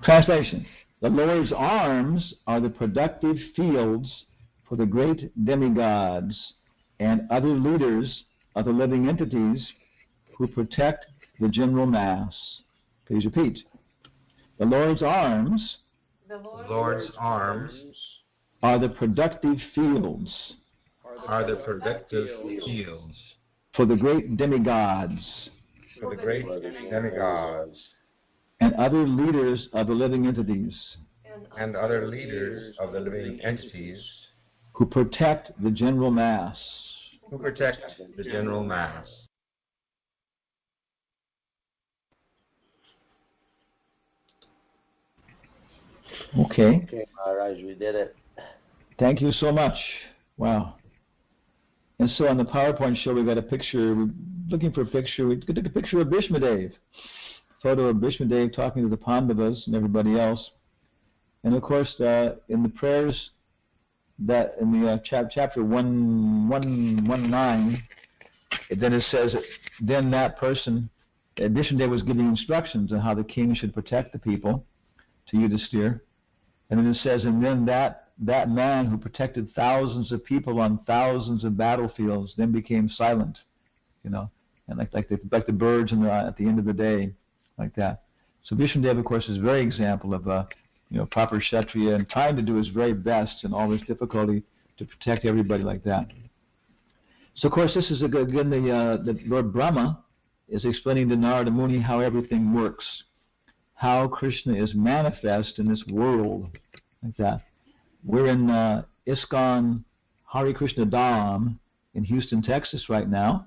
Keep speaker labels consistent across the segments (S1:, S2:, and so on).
S1: Translation. The Lord's arms are the productive fields for the great demigods and other leaders of the living entities who protect the general mass. Please repeat. The Lord's arms,
S2: The Lord's arms
S1: are the productive fields
S2: are the productive fields
S1: for the great demigods
S2: for the great demigods
S1: and other leaders of the living entities
S2: and other leaders of the living entities
S1: who protect the general mass.
S2: who protect the general mass.
S1: Okay.
S3: Okay, Maharaj, we did it.
S1: Thank you so much. Wow. And so on the PowerPoint show, we got a picture. We're looking for a picture. We took a picture of Bhishmadev. Photo of Bhishmadev talking to the Pandavas and everybody else. And of course, in the prayers that in the chapter 119, then it says, then that person, Bhishmadev was giving instructions on how the king should protect the people to Yudhisthira. And then it says, and then that man who protected thousands of people on thousands of battlefields then became silent, and like the birds at the end of the day, like that. So Bhishmadev, of course, is a very example of proper Kshatriya and trying to do his very best in all this difficulty to protect everybody like that. So of course, this is again the Lord Brahma is explaining to Narada Muni how everything works, how Krishna is manifest in this world, like that. We're in ISKCON Hare Krishna Dham in Houston, Texas right now,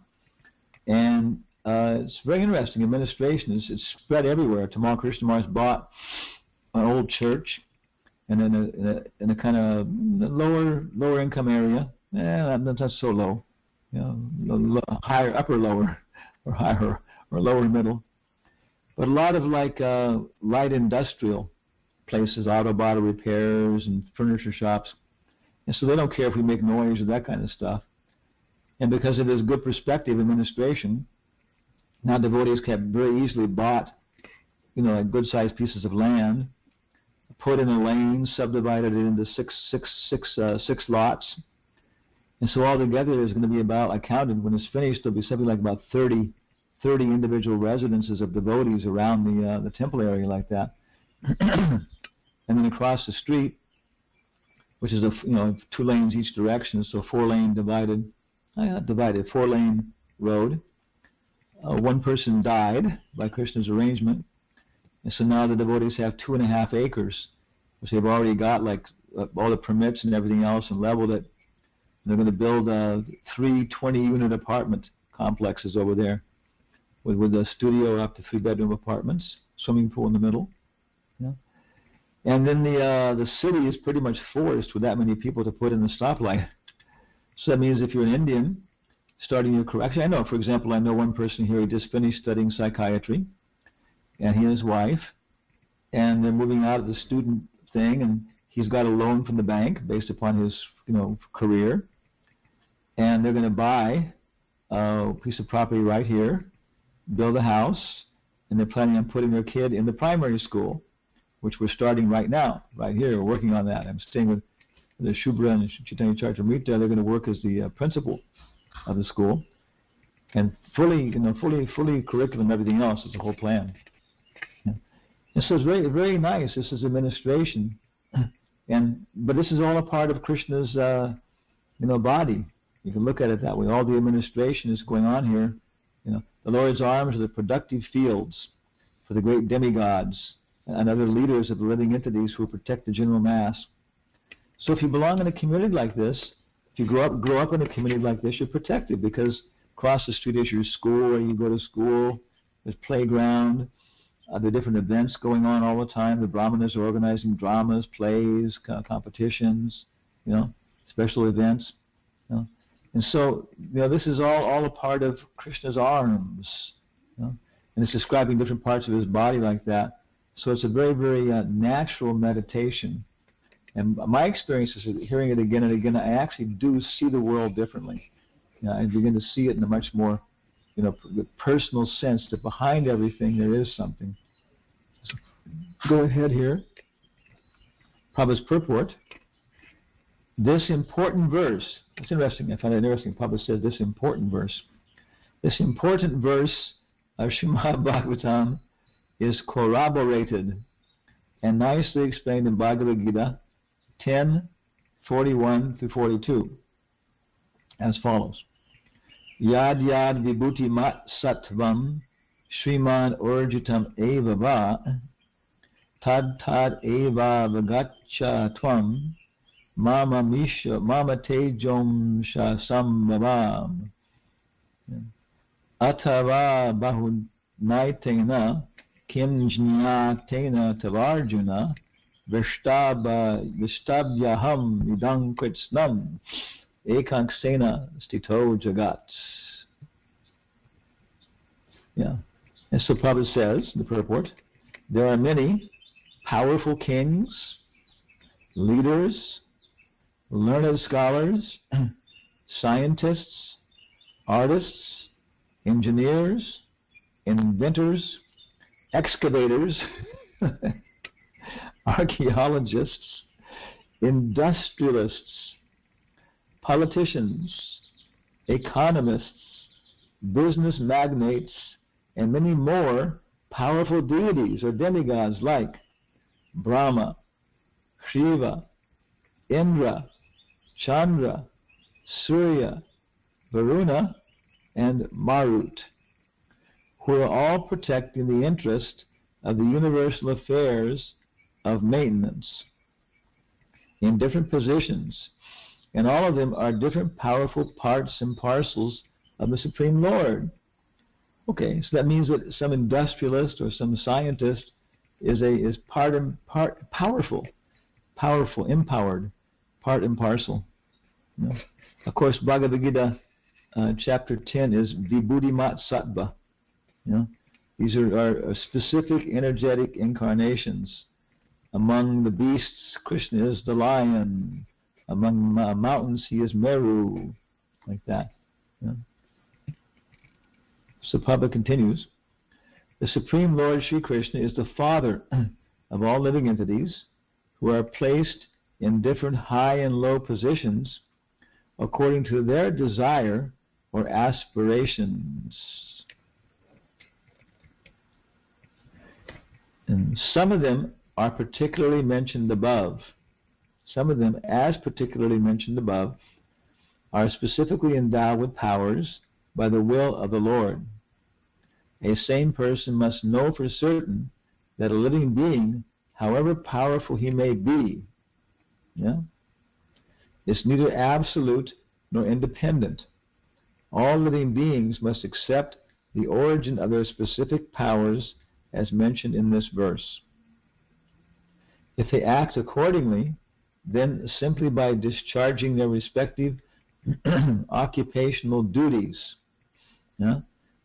S1: and it's very interesting. Administration it's spread everywhere. Tamal Krishna Maharaj bought an old church, and in a kind of lower income area. Not so low, higher, upper lower, or higher or lower middle. But a lot of light industrial places, auto body repairs and furniture shops. And so they don't care if we make noise or that kind of stuff. And because it is good perspective administration, now devotees can very easily bought, good-sized pieces of land, put in a lane, subdivided it into six lots. And so altogether there's going to be about, I counted, when it's finished, there'll be something like about 30 individual residences of devotees around the temple area like that. And then across the street, which is 2 lanes each direction, so 4-lane four-lane road. One person died by Krishna's arrangement, and so now the devotees have 2.5 acres, which they've already got all the permits and everything else and leveled it. And they're going to build 3 20-unit apartment complexes over there, with a studio up to 3-bedroom apartments, swimming pool in the middle. And then the city is pretty much forced with that many people to put in the stoplight. So that means if you're an Indian starting your career, actually I know one person here who just finished studying psychiatry, and he and his wife, and they're moving out of the student thing, and he's got a loan from the bank based upon his career, and they're going to buy a piece of property right here, build a house, and they're planning on putting their kid in the primary school, which we're starting right now, right here. We're working on that. I'm staying with the Shubhra and Chaitanya Charitamrita. They're going to work as the principal of the school, and fully curriculum, everything else is the whole plan. And so it's very, very nice. This is administration, but this is all a part of Krishna's body. You can look at it that way. All the administration is going on here. The Lord's arms are the productive fields for the great demigods and other leaders of the living entities who protect the general mass. So if you belong in a community like this, if you grow up in a community like this, you're protected, because across the street is your school, where you go to school, there's playground, there are different events going on all the time. The Brahmanas are organizing dramas, plays, competitions, special events. And so, this is all a part of Krishna's arms, and it's describing different parts of his body like that. So it's a very, very natural meditation. And my experience is that hearing it again and again, I actually do see the world differently. I begin to see it in a much more, personal sense, that behind everything there is something. go ahead here. Prabhupada's purport. This important verse, it's interesting, I find it interesting, Prabhupada says this important verse. This important verse of Srimad Bhagavatam is corroborated and nicely explained in Bhagavad Gita 10:41-42 as follows. Yad yad vibhuti mat sattvam Sriman urjitam eva va tad tad eva vagacha tvam mama tejom shasambhavam atava bahunaitena kim jnatena tavarjuna vishtabyaham idam kritsnam ekanksena stito jagat. Yeah. And so Prabhupada says, in the purport, there are many powerful kings, leaders, learned scholars, scientists, artists, engineers, inventors, excavators, archaeologists, industrialists, politicians, economists, business magnates, and many more powerful deities or demigods like Brahma, Shiva, Indra, Chandra, Surya, Varuna, and Marut, who are all protecting the interest of the universal affairs of maintenance in different positions, and all of them are different powerful parts and parcels of the Supreme Lord. Okay, so that means that some industrialist or some scientist is powerful, empowered, part and parcel. You know? Of course, Bhagavad Gita chapter 10 is Vibhudimat Sattva. You know? These are specific energetic incarnations. Among the beasts, Krishna is the lion. Among mountains, he is Meru, like that. You know? So Prabhupada continues, the Supreme Lord Sri Krishna is the father of all living entities who are placed in different high and low positions according to their desire or aspirations. And some of them are particularly mentioned above. Some of them, as particularly mentioned above, are specifically endowed with powers by the will of the Lord. A sane person must know for certain that a living being, however powerful he may be, is neither absolute nor independent. All living beings must accept the origin of their specific powers as mentioned in this verse. If they act accordingly, then simply by discharging their respective occupational duties,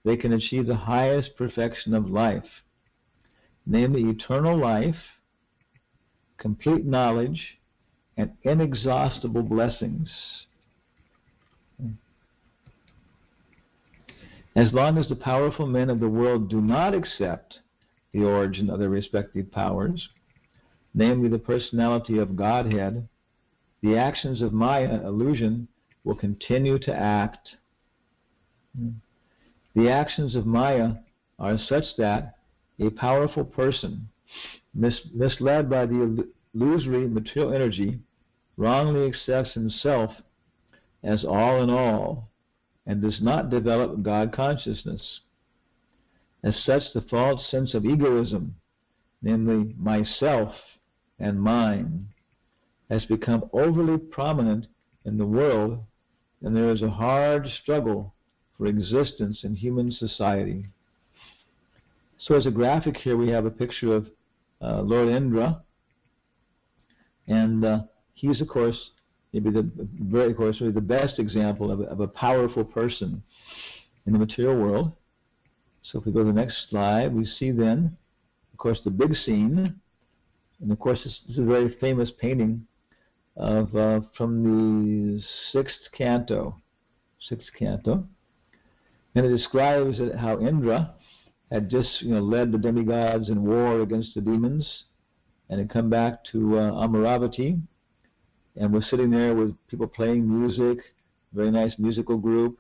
S1: they can achieve the highest perfection of life, namely eternal life, complete knowledge, and inexhaustible blessings. As long as the powerful men of the world do not accept the origin of their respective powers, namely the personality of Godhead, the actions of Maya, illusion, will continue to act. The actions of Maya are such that a powerful person, misled by the illusory material energy, wrongly accepts himself as all in all and does not develop God consciousness. As such, the false sense of egoism, namely myself and mine, has become overly prominent in the world, and there is a hard struggle for existence in human society. So as a graphic here, we have a picture of Lord Indra, and he's, of course, really the best example of a powerful person in the material world. So if we go to the next slide, we see then, of course, the big scene, and of course this is a very famous painting of from the sixth canto, and it describes how Indra had just led the demigods in war against the demons, and had come back to Amaravati, and was sitting there with people playing music, very nice musical group,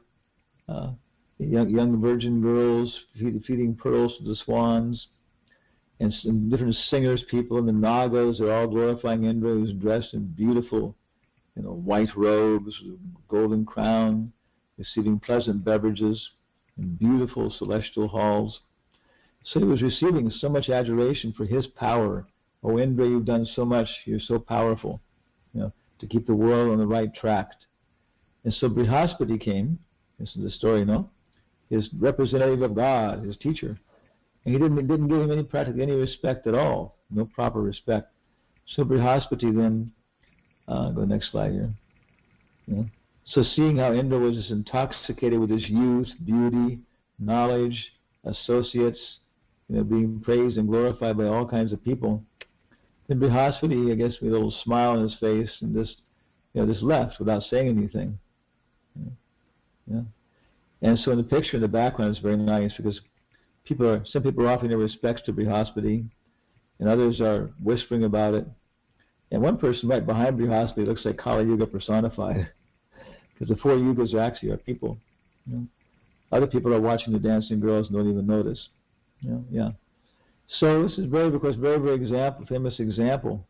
S1: young virgin girls feeding pearls to the swans, and some different singers, people, and the Nagas are all glorifying Indra, who's dressed in beautiful, white robes, golden crown, receiving pleasant beverages in beautiful celestial halls. So he was receiving so much adoration for his power. Oh, Indra, you've done so much. You're so powerful, to keep the world on the right track. And so Brihaspati came. This is the story, his representative of God, his teacher. And he didn't give him practically any respect at all, no proper respect. So Brihaspati then, go next slide here. So seeing how Indra was just intoxicated with his youth, beauty, knowledge, associates, being praised and glorified by all kinds of people, then Brihaspati, I guess, with a little smile on his face, and just left without saying anything. And so in the picture in the background is very nice, because some people are offering their respects to Brihaspati, and others are whispering about it. And one person right behind Brihaspati looks like Kali Yuga personified, because the 4 yugas actually are people. Other people are watching the dancing girls and don't even notice. So this is very famous example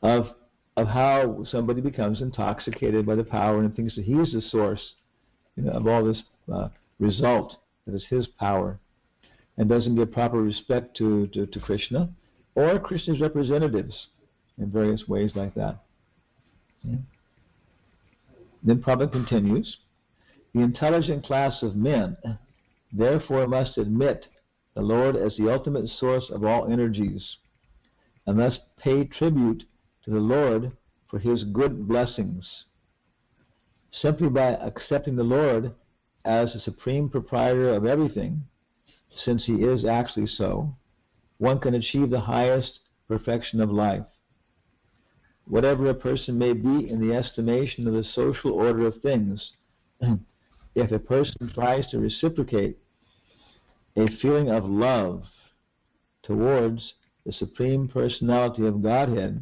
S1: of how somebody becomes intoxicated by the power and thinks that he is the source of all this result, that is his power, and doesn't give proper respect to Krishna or Krishna's representatives in various ways like that. Then Prabhupada continues, the intelligent class of men therefore must admit the Lord as the ultimate source of all energies, and thus pay tribute to the Lord for his good blessings. Simply by accepting the Lord as the supreme proprietor of everything, since he is actually so, one can achieve the highest perfection of life. Whatever a person may be in the estimation of the social order of things, if a person tries to reciprocate a feeling of love towards the Supreme Personality of Godhead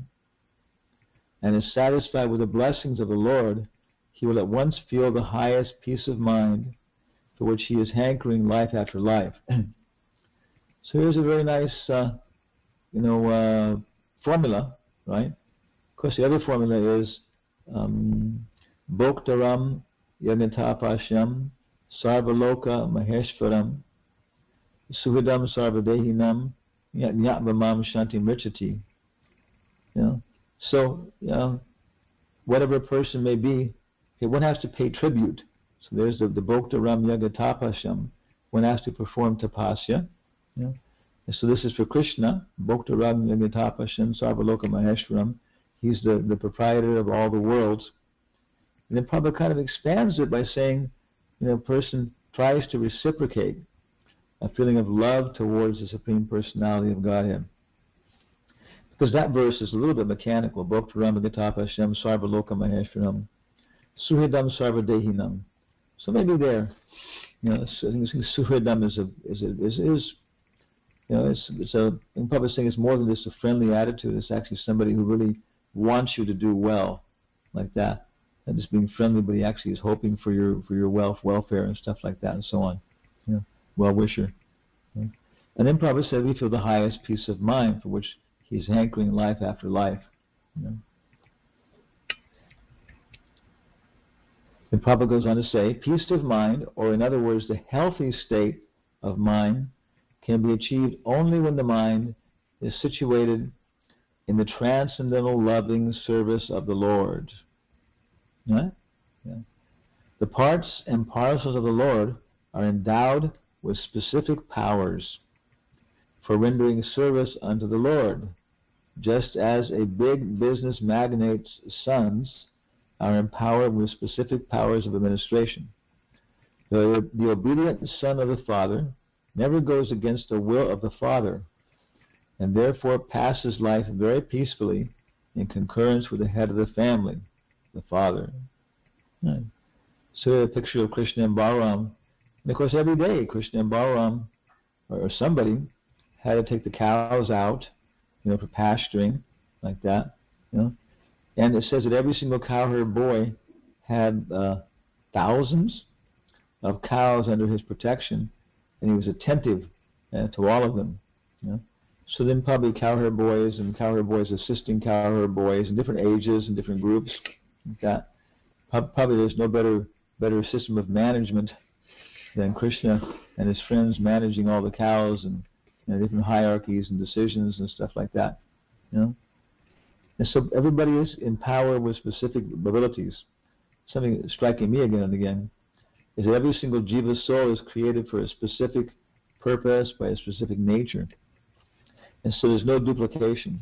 S1: and is satisfied with the blessings of the Lord, he will at once feel the highest peace of mind for which he is hankering life after life. So here's a very nice, formula, right? Of course, the other formula is Bhoktaram Yagnatapashyam Sarvaloka Maheshwaram Suhidam Sarvadehinam Nyatmamam Shanti Mrichati. So, whatever a person may be, one has to pay tribute. So there's the Bhoktaram Yagnatapashyam. One has to perform tapasya. And so this is for Krishna, Bhoktaram Yagnatapashyam Sarvaloka Maheshwaram. He's the proprietor of all the worlds. And then Prabhupada kind of expands it by saying, a person tries to reciprocate a feeling of love towards the Supreme Personality of Godhead. Because that verse is a little bit mechanical. Bhoktaram Yagnatapashyam Sarvaloka Maheshwaram Suhridam Sarvadehinam. So maybe there, Suhridam and Prabhupada saying it's more than just a friendly attitude. It's actually somebody who really wants you to do well, like that. Not just being friendly, but he actually is hoping for your welfare and stuff like that, and so on. Well-wisher. And then Prabhupada said we feel the highest peace of mind for which he's hankering life after life. And Prabhupada goes on to say, peace of mind, or in other words, the healthy state of mind, can be achieved only when the mind is situated in the transcendental loving service of the Lord. The parts and parcels of the Lord are endowed with specific powers for rendering service unto the Lord, just as a big business magnate's sons are empowered with specific powers of administration. The obedient son of the father never goes against the will of the father, and therefore passes life very peacefully in concurrence with the head of the family, the father. So a picture of Krishna and Balaram And of course, every day, Krishna and Balaram or somebody had to take the cows out, for pasturing, like that, And it says that every single cowherd boy had thousands of cows under his protection, and he was attentive to all of them. So then probably cowherd boys and cowherd boys assisting cowherd boys in different ages and different groups, like that. Probably there's no better system of management than Krishna and his friends managing all the cows and different hierarchies and decisions and stuff like that. And so everybody is empowered with specific abilities. Something that's striking me again and again is that every single jiva soul is created for a specific purpose by a specific nature. And so there's no duplication.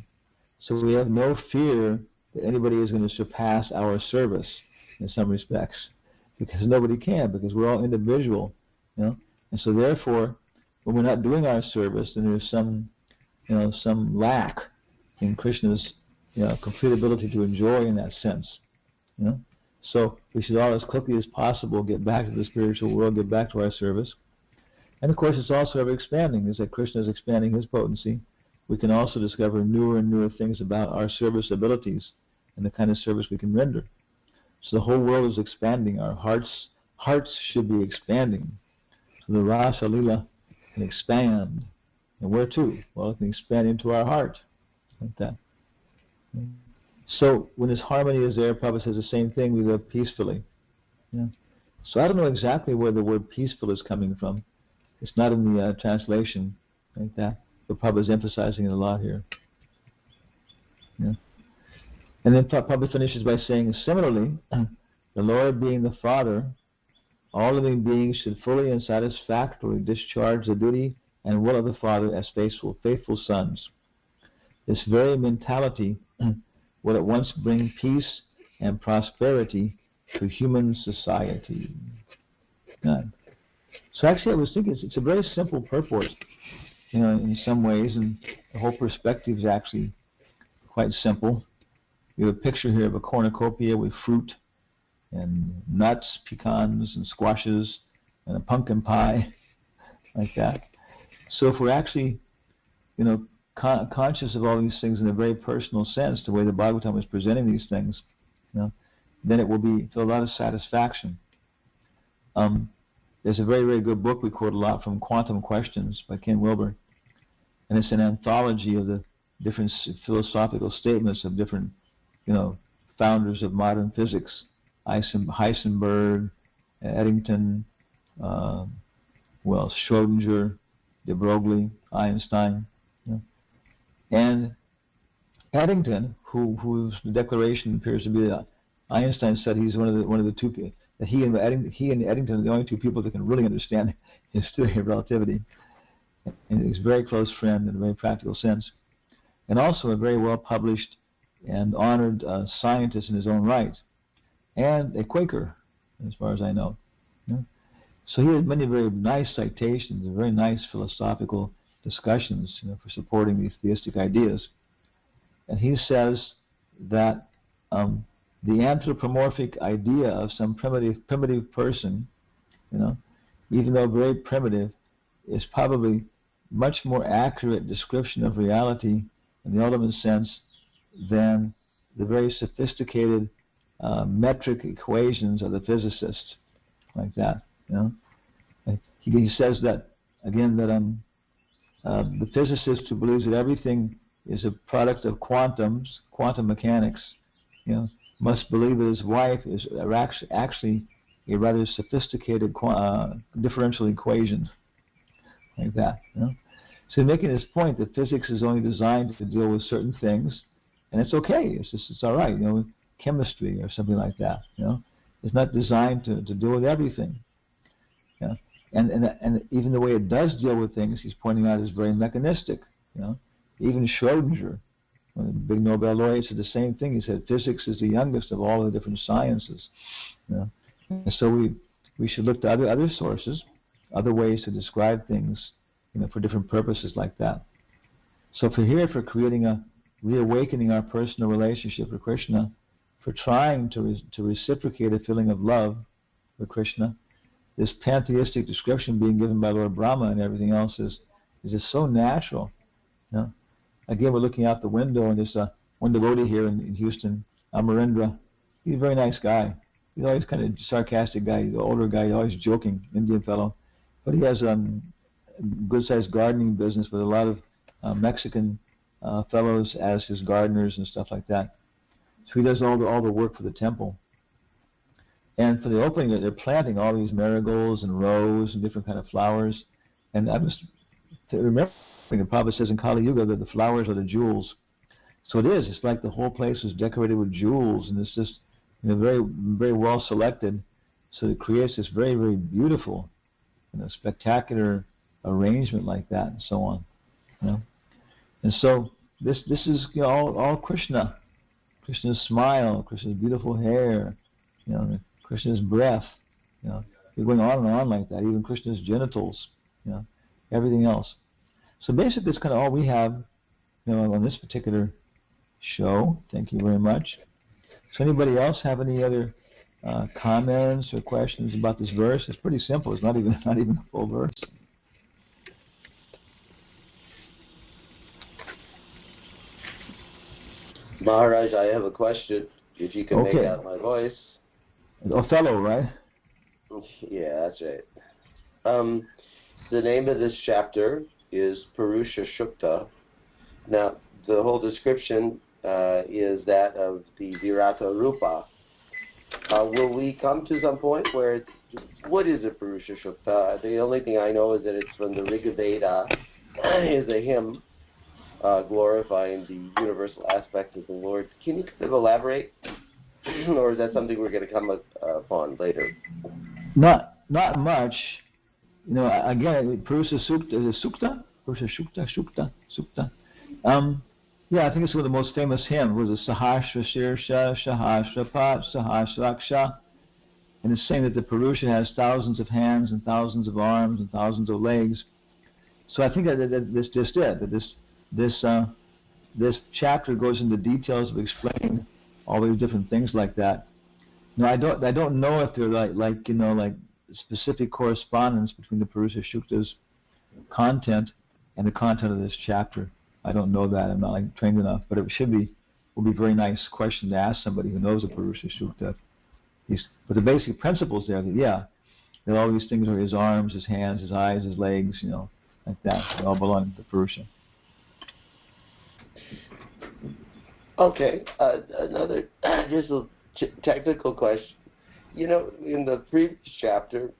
S1: So we have no fear that anybody is going to surpass our service in some respects, because nobody can, because we're all individual, And so therefore, when we're not doing our service, then there's some lack in Krishna's complete ability to enjoy in that sense. So we should all, as quickly as possible, get back to the spiritual world, get back to our service. And of course, it's also ever expanding. As that Krishna is expanding his potency, we can also discover newer and newer things about our service abilities and the kind of service we can render. So the whole world is expanding. Our hearts should be expanding. So the Rasa Lila can expand. And where to? Well, it can expand into our heart, like that. So when this harmony is there, Prabhupada says the same thing, we live peacefully. So I don't know exactly where the word peaceful is coming from. It's not in the translation, like that. But Prabhupada is emphasizing it a lot here. And then Prabhupada finishes by saying, similarly, the Lord being the Father, all living beings should fully and satisfactorily discharge the duty and will of the Father as faithful sons. This very mentality will at once bring peace and prosperity to human society. Good. So actually I was thinking it's a very simple purport, in some ways, and the whole perspective is actually quite simple. You have a picture here of a cornucopia with fruit and nuts, pecans and squashes and a pumpkin pie, like that. So if we're actually, conscious of all these things in a very personal sense, the way the Bhagavatam is presenting these things, then it will be feel a lot of satisfaction. There's a very, very good book we quote a lot from, Quantum Questions by Ken Wilber, and it's an anthology of the different philosophical statements of different, founders of modern physics: Heisenberg, Eddington, Schrödinger, de Broglie, Einstein. And Eddington, whose declaration appears to be that Einstein said he's one of the two, that he and Eddington are the only two people that can really understand his theory of relativity. And he's a very close friend in a very practical sense. And also a very well-published and honored scientist in his own right. And a Quaker, as far as I know. So he had many very nice citations and very nice philosophical discussions, for supporting these theistic ideas. And he says that the anthropomorphic idea of some primitive person, even though very primitive, is probably much more accurate description of reality in the ultimate sense than the very sophisticated metric equations of the physicists, like that. He says that again, that the physicist who believes that everything is a product of quantum mechanics, must believe that his wife is actually a rather sophisticated differential equation, like that. So making this point that physics is only designed to deal with certain things, and it's okay. It's all right. Chemistry or something like that. It's not designed to deal with everything. And even the way it does deal with things, he's pointing out, is very mechanistic. Even Schrödinger, one of the big Nobel laureates, said the same thing. He said physics is the youngest of all the different sciences. And so we should look to other sources, other ways to describe things, for different purposes like that. So for creating reawakening our personal relationship with Krishna, for trying to reciprocate a feeling of love for Krishna, this pantheistic description being given by Lord Brahma and everything else is just so natural. You know? Again, we're looking out the window, and there's one devotee here in Houston, Amarendra. He's a very nice guy. He's always kind of sarcastic guy. He's an older guy. He's always joking, Indian fellow. But he has a good-sized gardening business with a lot of Mexican fellows as his gardeners and stuff like that. So he does all the work for the temple. And for the opening, they're planting all these marigolds and rose and different kind of flowers. And I was remembering the Prabhupada says in Kali Yuga that the flowers are the jewels. So it is. It's like the whole place is decorated with jewels, and it's just very, very well selected. So it creates this very, very beautiful, spectacular arrangement like that, and so on. And so this is all Krishna. Krishna's smile, Krishna's beautiful hair, Krishna's breath. You're going on and on like that. Even Krishna's genitals. Everything else. So basically, it's kind of all we have, on this particular show. Thank you very much. So anybody else have any other comments or questions about this verse? It's pretty simple. It's not even a full verse.
S3: Maharaj, I have a question. If you can make out my voice.
S1: Othello, right?
S3: Yeah, that's right. The name of this chapter is Purusha Shukta. Now, the whole description is that of the Virata Rupa. Will we come to some point where what is a Purusha Shukta? The only thing I know is that it's from the Rig Veda. Is a hymn glorifying the universal aspect of the Lord. Can you kind of elaborate? Or is that something we're going to come upon later?
S1: Not much. Again, Purusha Sukta, is it Sukta? Purusha Sukta. Yeah, I think it's one of the most famous hymns. Was it Sahasra Shirsha, Sahasra Pat, Sahasraksha? And it's saying that the Purusha has thousands of hands and thousands of arms and thousands of legs. So I think that this just it. That this chapter goes into details of explaining all these different things like that. Now I don't know if they're like specific correspondence between the Purusha Shukta's content and the content of this chapter. I don't know that. I'm not trained enough, but it will be a very nice question to ask somebody who knows the Purusha Shukta. But the basic principles there, that all these things are his arms, his hands, his eyes, his legs, like that. They all belong to the Purusha.
S3: Okay, another just a technical question. In the previous chapter,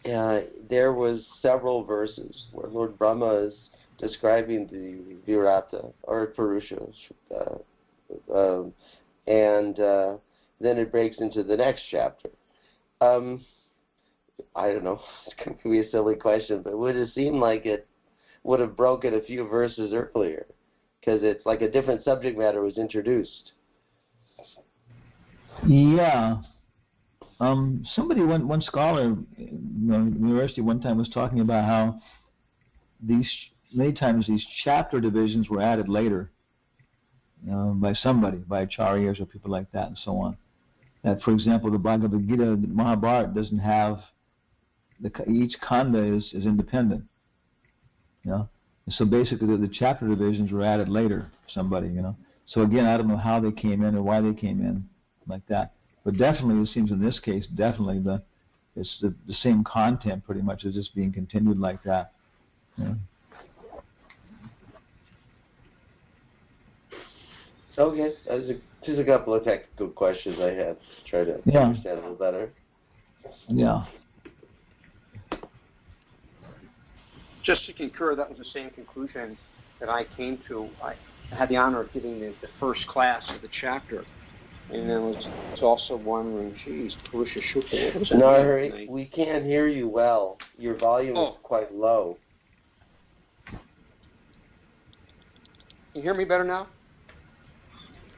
S3: there was several verses where Lord Brahma is describing the Virata or Purusha, and then it breaks into the next chapter. I don't know, it's going to be a silly question, but would it seem like it would have broken a few verses earlier? Because it's like a different subject matter was introduced.
S1: Yeah. Somebody, one scholar, in university one time was talking about how many times these chapter divisions were added later by somebody, by acharyas or people like that and so on. That, for example, the Bhagavad Gita, the Mahabharata doesn't have, each kanda is independent. So basically the chapter divisions were added later for somebody, So again, I don't know how they came in or why they came in like that. But definitely, it seems in this case, definitely it's the same content pretty much is just being continued like that.
S3: Okay, just a couple of technical questions I had to try to understand a little better.
S1: Yeah.
S4: Just to concur, that was the same conclusion that I came to. I had the honor of giving the first class of the chapter, and then was also wondering, geez, Purusha Shukta.
S3: Nari, we can't hear you well. Your volume is quite low.
S4: Can you hear me better now?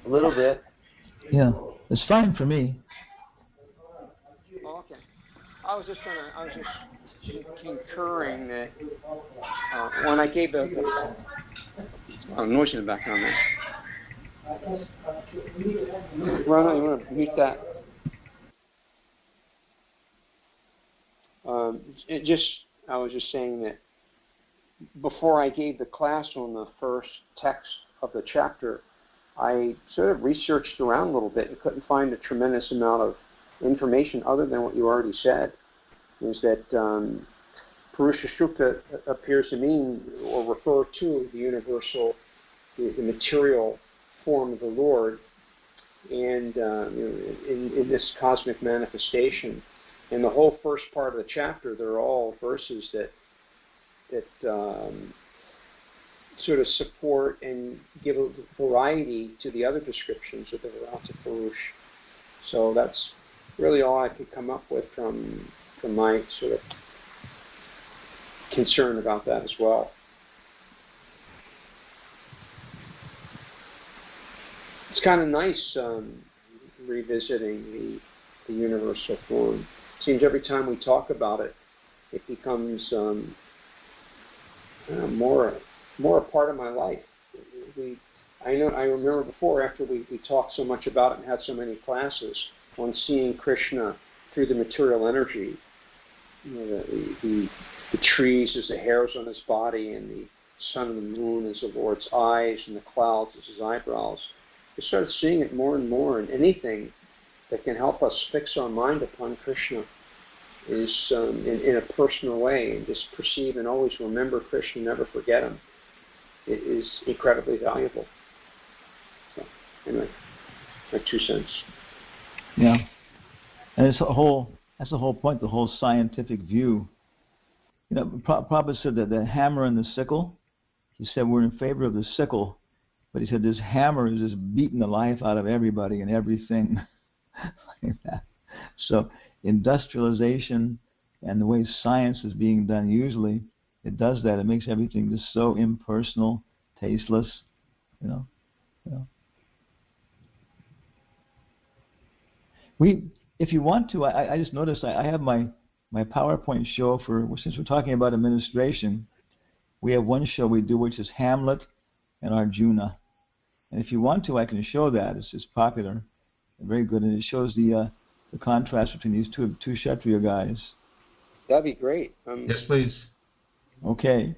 S3: A little bit.
S1: Yeah, it's fine for me.
S4: Oh, okay. I was just concurring that when I gave the noise in the background there. Rana, you want to mute that? I was just saying that before I gave the class on the first text of the chapter, I sort of researched around a little bit and couldn't find a tremendous amount of information other than what you already said. Is that Purusha Sukta appears to mean or refer to the universal, the material form of the Lord, and in this cosmic manifestation. In the whole first part of the chapter, they're all verses that sort of support and give a variety to the other descriptions of the Virata Purush. So that's really all I could come up with from my sort of concern about that as well. It's kind of nice revisiting the universal form. It seems every time we talk about it, it becomes more a part of my life. I remember before, after we talked so much about it and had so many classes on seeing Krishna through the material energy, the trees as the hairs on his body, and the sun and the moon as the Lord's eyes, and the clouds as his eyebrows. We started seeing it more and more, and anything that can help us fix our mind upon Krishna is in a personal way, and just perceive and always remember Krishna, never forget him. It is incredibly valuable. So, anyway, my 2 cents.
S1: Yeah, and that's the whole point, the whole scientific view. Prabhupada said that the hammer and the sickle, he said we're in favor of the sickle, but he said this hammer is just beating the life out of everybody and everything like that. So industrialization and the way science is being done usually, it does that. It makes everything just so impersonal, tasteless, If you want to, I just noticed I have my PowerPoint show since we're talking about administration, we have one show we do which is Hamlet and Arjuna. And if you want to, I can show that. It's popular, very good, and it shows the contrast between these two Kshatriya guys.
S4: That'd be great.
S2: Yes, please.
S1: Okay.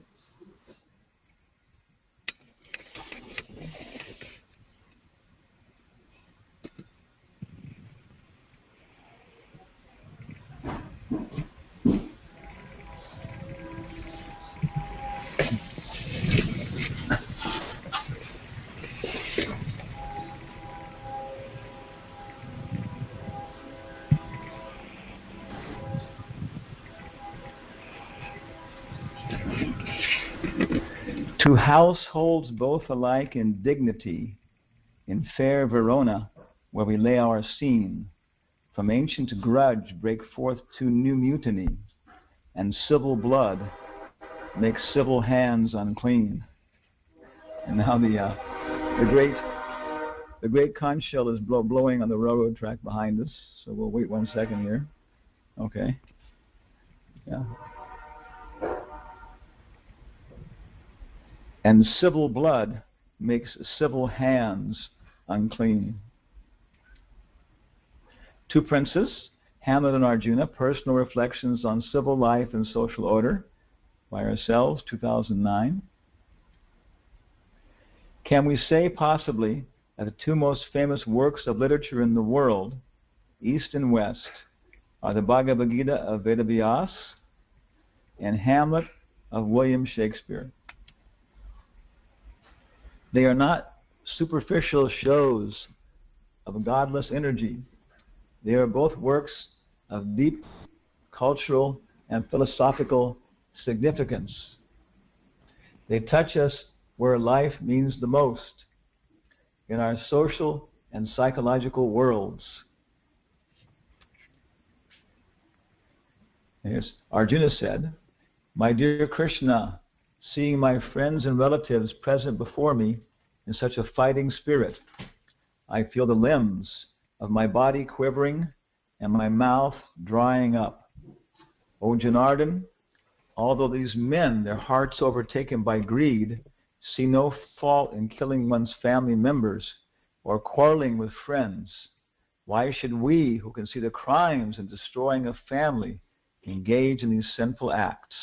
S1: To households both alike in dignity, in fair Verona, where we lay our scene, from ancient grudge break forth to new mutiny, and civil blood makes civil hands unclean. And now the great conch shell is blowing on the railroad track behind us, so we'll wait 1 second here. Okay. Yeah. And civil blood makes civil hands unclean. 2 princes, Hamlet and Arjuna, Personal Reflections on Civil Life and Social Order, by ourselves, 2009. Can we say possibly that the 2 most famous works of literature in the world, East and West, are the Bhagavad Gita of Vedavyas and Hamlet of William Shakespeare? They are not superficial shows of godless energy. They are both works of deep cultural and philosophical significance. They touch us where life means the most, in our social and psychological worlds. As Arjuna said, "My dear Krishna, seeing my friends and relatives present before me in such a fighting spirit, I feel the limbs of my body quivering and my mouth drying up. O Janardhan, although these men, their hearts overtaken by greed, see no fault in killing one's family members or quarreling with friends, why should we, who can see the crimes in destroying a family, engage in these sinful acts.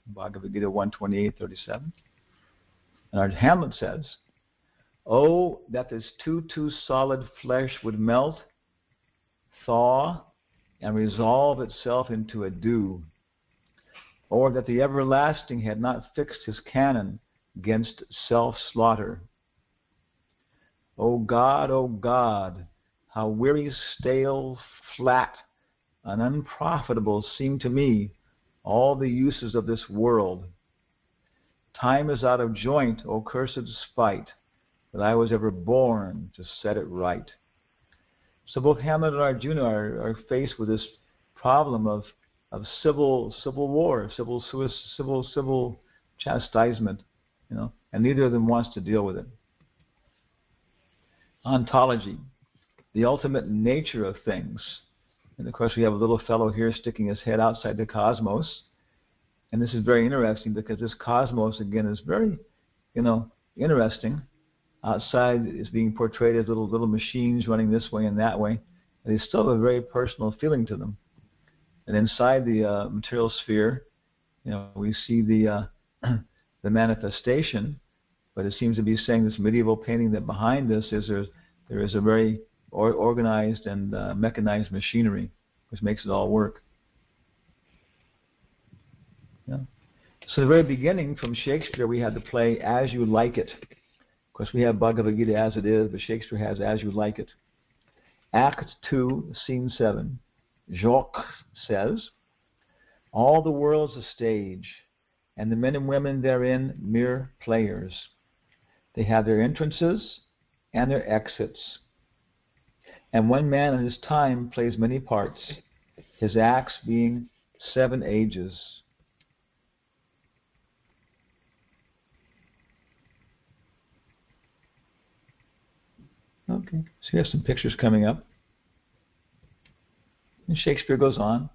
S1: Bhagavad Gita 128:37. And our Hamlet says, "Oh, that this too solid flesh would melt, thaw, and resolve itself into a dew, or that the everlasting had not fixed his cannon against self-slaughter. O God, how weary, stale, flat, and unprofitable seem to me all the uses of this world. Time is out of joint, O cursed spite, that I was ever born to set it right." So both Hamlet and Arjuna are faced with this problem of civil war, civil chastisement, and neither of them wants to deal with it. Ontology, the ultimate nature of things. And of course we have a little fellow here sticking his head outside the cosmos. And this is very interesting because this cosmos, again, is very, interesting. Outside is being portrayed as little machines running this way and that way. And they still have a very personal feeling to them. And inside the material sphere, we see the manifestation, but it seems to be saying, this medieval painting, that behind this there is a very organized and mechanized machinery, which makes it all work. Yeah. So the very beginning, from Shakespeare, we had the play As You Like It. Of course, we have Bhagavad Gita as it is, but Shakespeare has As You Like It. Act 2, Scene 7. Jock says, "All the world's a stage, and the men and women therein mere players. They have their entrances and their exits. And one man in his time plays many parts, his acts being 7 ages. Okay, so you have some pictures coming up. And Shakespeare goes on.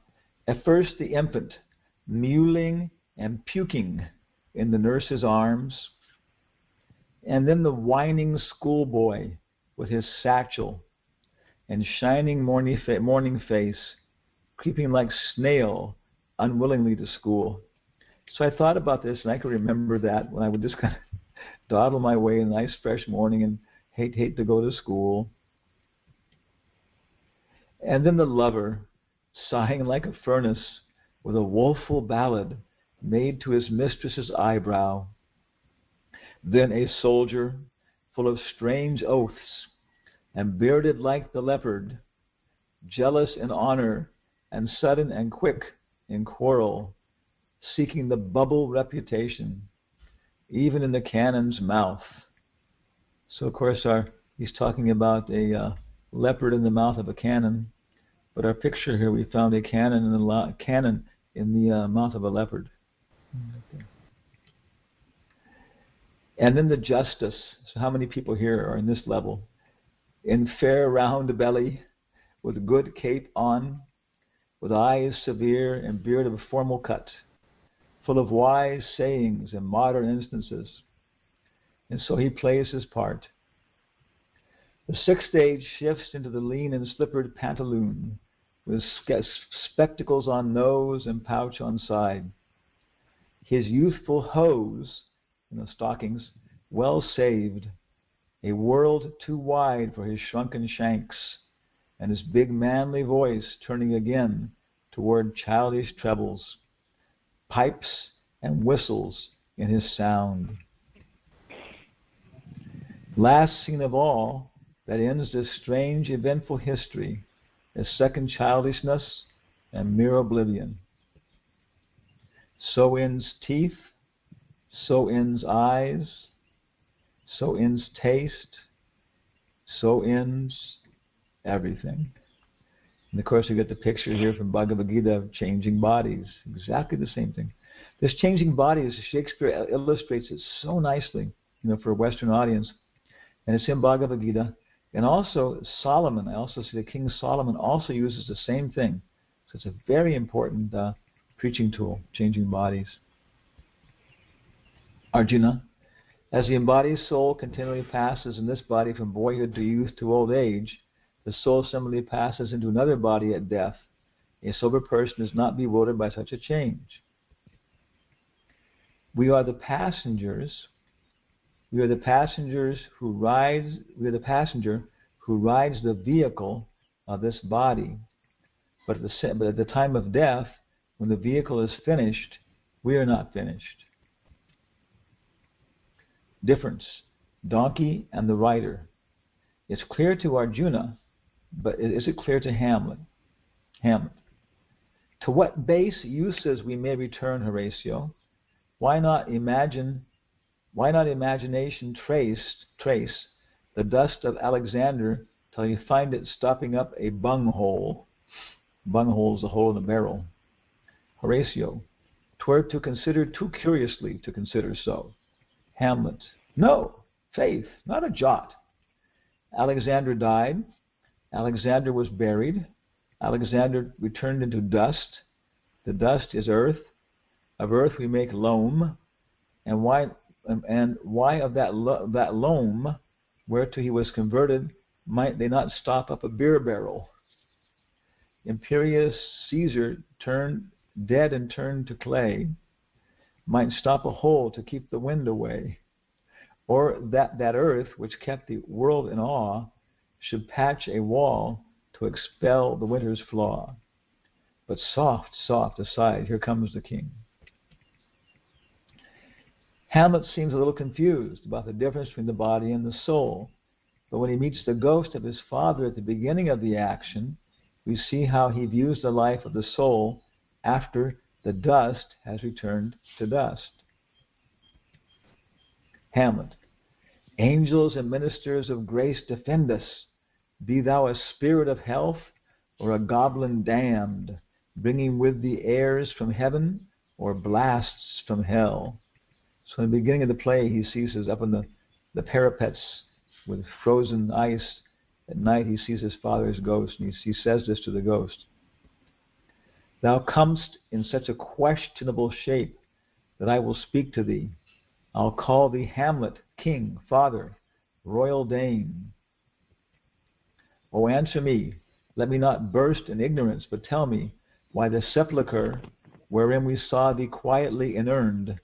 S1: At first the infant, mewling and puking in the nurse's arms, and then the whining schoolboy with his satchel and shining morning face, creeping like snail unwillingly to school." So I thought about this, and I could remember that when I would just kind of dawdle my way in a nice fresh morning and hate to go to school. And then the lover, sighing like a furnace, with a woeful ballad made to his mistress's eyebrow. Then a soldier, full of strange oaths, and bearded like the leopard, jealous in honor, and sudden and quick in quarrel, seeking the bubble reputation, even in the cannon's mouth. So, of course, he's talking about a leopard in the mouth of a cannon, but our picture here, we found a cannon in the mouth of a leopard. Okay. And then the justice. So how many people here are in this level? In fair round belly, with good cape on, with eyes severe and beard of formal cut, full of wise sayings and modern instances. And so he plays his part. The 6th stage shifts into the lean and slippered pantaloon, with spectacles on nose and pouch on side. His youthful hose, stockings, well saved, a world too wide for his shrunken shanks, and his big manly voice turning again toward childish trebles, pipes and whistles in his sound. Last scene of all, that ends this strange, eventful history, is second childishness and mere oblivion. So ends teeth, so ends eyes, so ends taste, so ends everything. And of course, we get the picture here from Bhagavad Gita of changing bodies. Exactly the same thing. This changing bodies, Shakespeare illustrates it so nicely, for a Western audience. And it's in Bhagavad Gita. And also Solomon, I also see that King Solomon also uses the same thing. So it's a very important preaching tool, changing bodies. Arjuna, as the embodied soul continually passes in this body from boyhood to youth to old age, the soul similarly passes into another body at death, A sober person is not bewildered by such a change. We are the passengers. We are the passengers who rides. We are the passenger who rides the vehicle of this body. But at the time of death, when the vehicle is finished, we are not finished. Difference: donkey and the rider. It's clear to Arjuna, but is it clear to Hamlet? Hamlet. To what base uses we may return, Horatio? Why not imagination trace the dust of Alexander till you find it stopping up a bunghole? Bunghole is a hole in a barrel. Horatio. 'Twere to consider too curiously to consider so. Hamlet. No, faith, not a jot. Alexander died. Alexander was buried. Alexander returned into dust. The dust is earth. Of earth we make loam. And why of that loam, whereto he was converted, might they not stop up a beer barrel? Imperious Caesar turned dead and turned to clay, might stop a hole to keep the wind away. Or that earth which kept the world in awe should patch a wall to expel the winter's flaw. But soft, soft, aside, here comes the king. Hamlet seems a little confused about the difference between the body and the soul. But when he meets the ghost of his father at the beginning of the action, we see how he views the life of the soul after the dust has returned to dust. Hamlet. Angels and ministers of grace defend us. Be thou a spirit of health or a goblin damned, bringing with the airs from heaven or blasts from hell. So in the beginning of the play, he sees us up in the parapets with frozen ice. At night he sees his father's ghost, and he says this to the ghost. Thou comest in such a questionable shape that I will speak to thee. I'll call thee Hamlet, king, father, royal dame. Oh, answer me, let me not burst in ignorance, but tell me why the sepulchre wherein we saw thee quietly inurned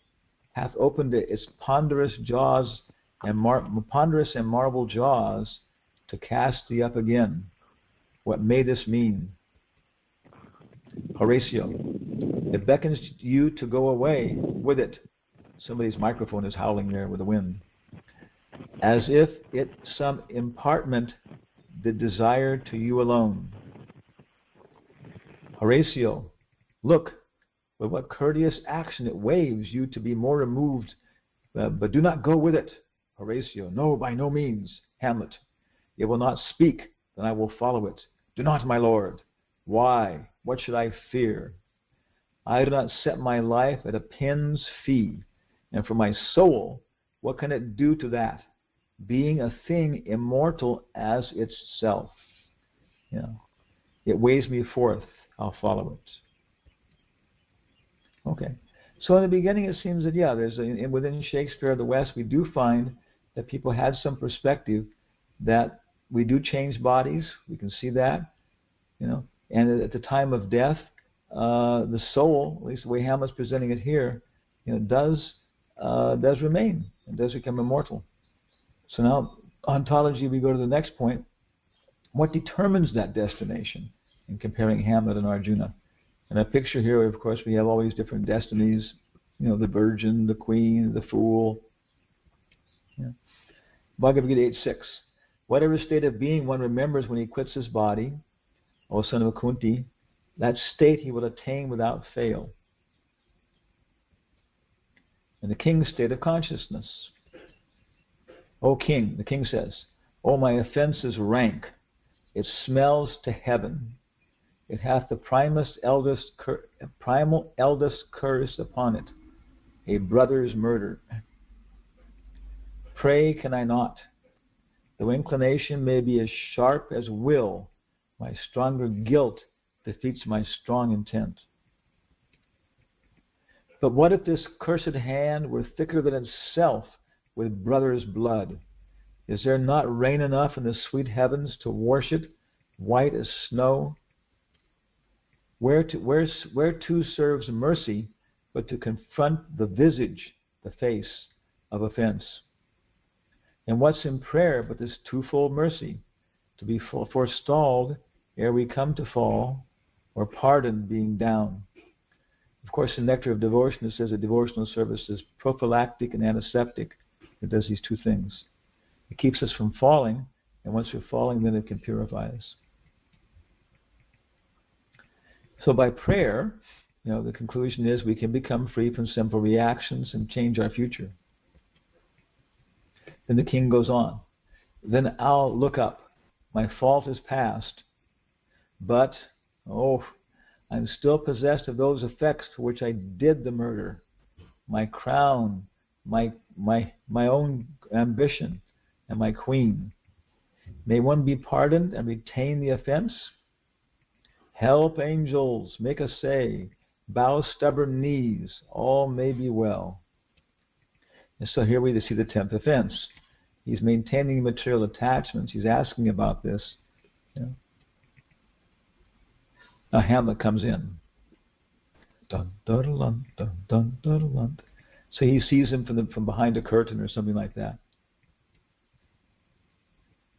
S1: hath opened its ponderous jaws and ponderous and marble jaws to cast thee up again. What may this mean? Horatio. It beckons you to go away with it. Somebody's microphone is howling there with the wind. As if it some impartment did desire to you alone. Horatio. Look, with what courteous action it waves you to be more removed, but do not go with it. Horatio. No, by no means. Hamlet. It will not speak, then I will follow it. Do not, my lord. Why? What should I fear? I do not set my life at a pin's fee, and for my soul, what can it do to that? Being a thing immortal as itself. It weighs me forth, I'll follow it. Okay. So in the beginning it seems that, within Shakespeare of the West, we do find that people had some perspective that we do change bodies. We can see that, and at the time of death, the soul, at least the way Hamlet's presenting it here, does remain and does become immortal. So now, ontology, we go to the next point. What determines that destination? In comparing Hamlet and Arjuna. And a picture here, of course, we have all these different destinies. The virgin, the queen, the fool. Bhagavad Gita 8:6. Whatever state of being one remembers when he quits his body, O son of Kunti, that state he will attain without fail. And the king's state of consciousness. O king, the king says, O my offense is rank. It smells to heaven. It hath the primal eldest curse upon it, a brother's murder. Pray can I not, though inclination may be as sharp as will, my stronger guilt defeats my strong intent. But what if this cursed hand were thicker than itself with brother's blood? Is there not rain enough in the sweet heavens to wash it white as snow? Where to serves mercy, but to confront the visage, the face, of offense? And what's in prayer but this twofold mercy, to be forestalled ere we come to fall, or pardoned being down? Of course, in Nectar of Devotion it says that devotional service is prophylactic and antiseptic. It does these two things. It keeps us from falling, and once we're falling, then it can purify us. So by prayer, the conclusion is we can become free from simple reactions and change our future. Then the king goes on. Then I'll look up. My fault is past. But, I'm still possessed of those effects for which I did the murder. My crown, my own ambition, and my queen. May one be pardoned and retain the offense? Help, angels, make a say. Bow stubborn knees, all may be well. And so here we see the 10th offense. He's maintaining material attachments. He's asking about this. Now Hamlet comes in. Dun, dun, dun, dun, dun, dun, dun. So he sees him from behind a curtain or something like that.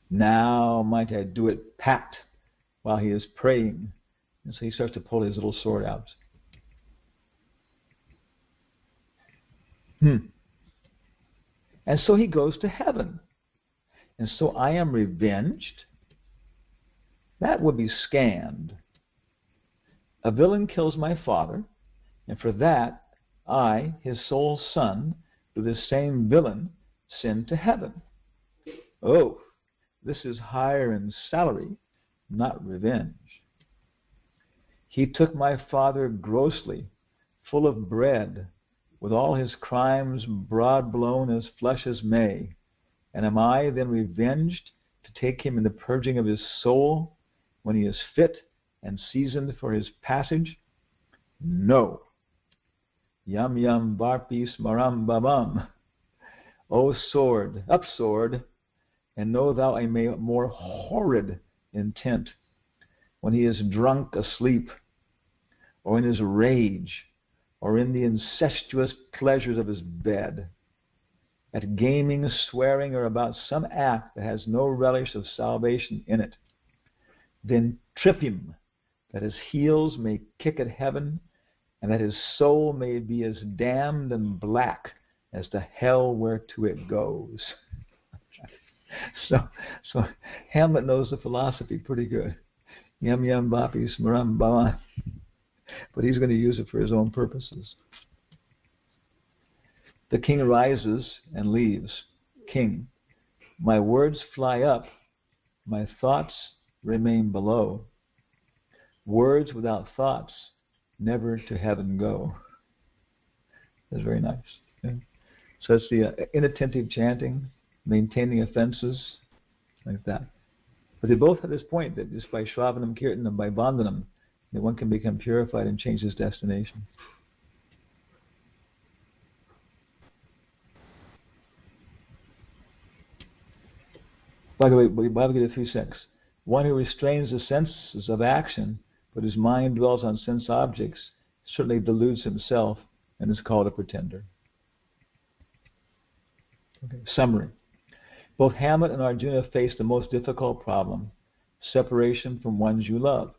S1: Now might I do it pat while he is praying. And so he starts to pull his little sword out. And so he goes to heaven. And so I am revenged? That would be scanned. A villain kills my father, and for that I, his sole son, through this same villain, send to heaven. Oh, this is higher in salary, not revenge. He took my father grossly, full of bread, with all his crimes broad blown as flesh as May. And am I then revenged to take him in the purging of his soul when he is fit and seasoned for his passage? No. Yum yum varpi smaram babam. O sword, up sword, and know thou a more horrid intent when he is drunk asleep, or in his rage, or in the incestuous pleasures of his bed, at gaming, swearing, or about some act that has no relish of salvation in it. Then trip him, that his heels may kick at heaven, and that his soul may be as damned and black as the hell whereto it goes. So Hamlet knows the philosophy pretty good. Yum yum bapi smaram bama. But he's going to use it for his own purposes. The king rises and leaves. King, my words fly up, my thoughts remain below. Words without thoughts never to heaven go. That's very nice. Okay? So it's the inattentive chanting, maintaining offenses, like that. But they both have this point that just by Shravanam Kirtanam and by Bandhanam, that one can become purified and change his destination. Bhagavad Gita 3.6. One who restrains the senses of action, but his mind dwells on sense objects, certainly deludes himself and is called a pretender. Okay. Summary. Both Hamlet and Arjuna face the most difficult problem, separation from ones you love.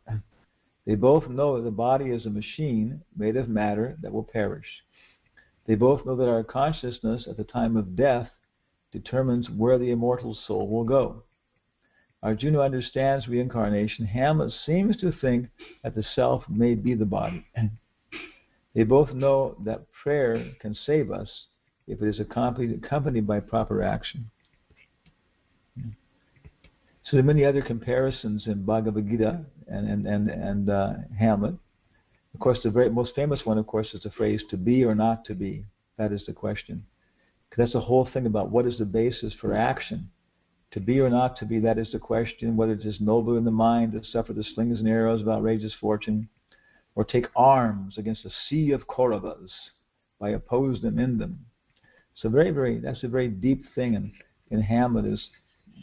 S1: They both know that the body is a machine made of matter that will perish. They both know that our consciousness at the time of death determines where the immortal soul will go. Arjuna understands reincarnation. Hamlet seems to think that the self may be the body. They both know that prayer can save us if it is accompanied by proper action. So there are many other comparisons in Bhagavad Gita and Hamlet. Of course, the most famous one, of course, is the phrase "to be or not to be." That is the question. Because that's the whole thing about what is the basis for action. To be or not to be, that is the question, whether it is noble in the mind to suffer the slings and arrows of outrageous fortune, or take arms against a sea of Kauravas by oppose them in them. So that's a very deep thing in Hamlet is,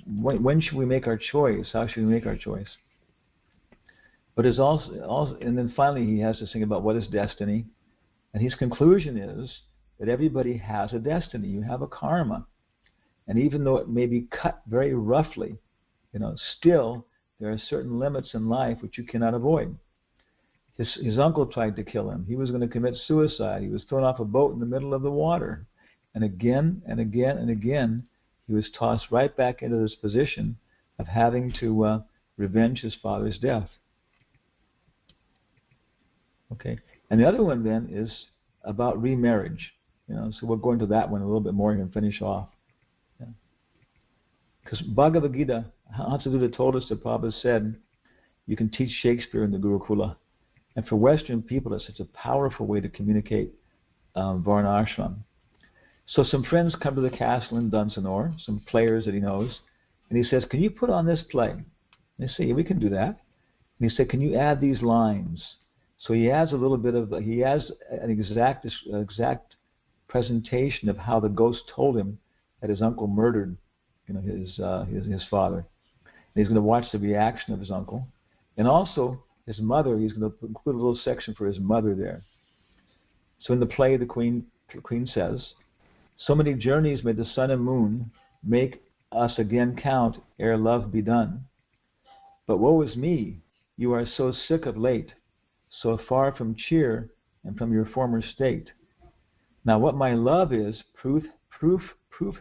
S1: when should we make our choice? How should we make our choice? But there's also, and then finally he has to think about what is destiny. And his conclusion is that everybody has a destiny. You have a karma. And even though it may be cut very roughly, still there are certain limits in life which you cannot avoid. His uncle tried to kill him. He was going to commit suicide. He was thrown off a boat in the middle of the water. And again and again and again, he was tossed right back into this position of having to revenge his father's death. Okay. And the other one then is about remarriage. So we'll go into that one a little bit more and finish off. Because Bhagavad Gita, Hatsuduta told us that Prabhupada said, you can teach Shakespeare in the Gurukula. And for Western people, it's such a powerful way to communicate Varna Ashram. So some friends come to the castle in Dunsinore, some players that he knows, and he says, can you put on this play? And they say, yeah, we can do that. And he said, can you add these lines? So he adds he has an exact presentation of how the ghost told him that his uncle murdered his father. And he's going to watch the reaction of his uncle. And also his mother, he's going to include a little section for his mother there. So in the play, the queen says, so many journeys may the sun and moon make us again count ere love be done. But woe is me, you are so sick of late, so far from cheer and from your former state. Now what my love is, proof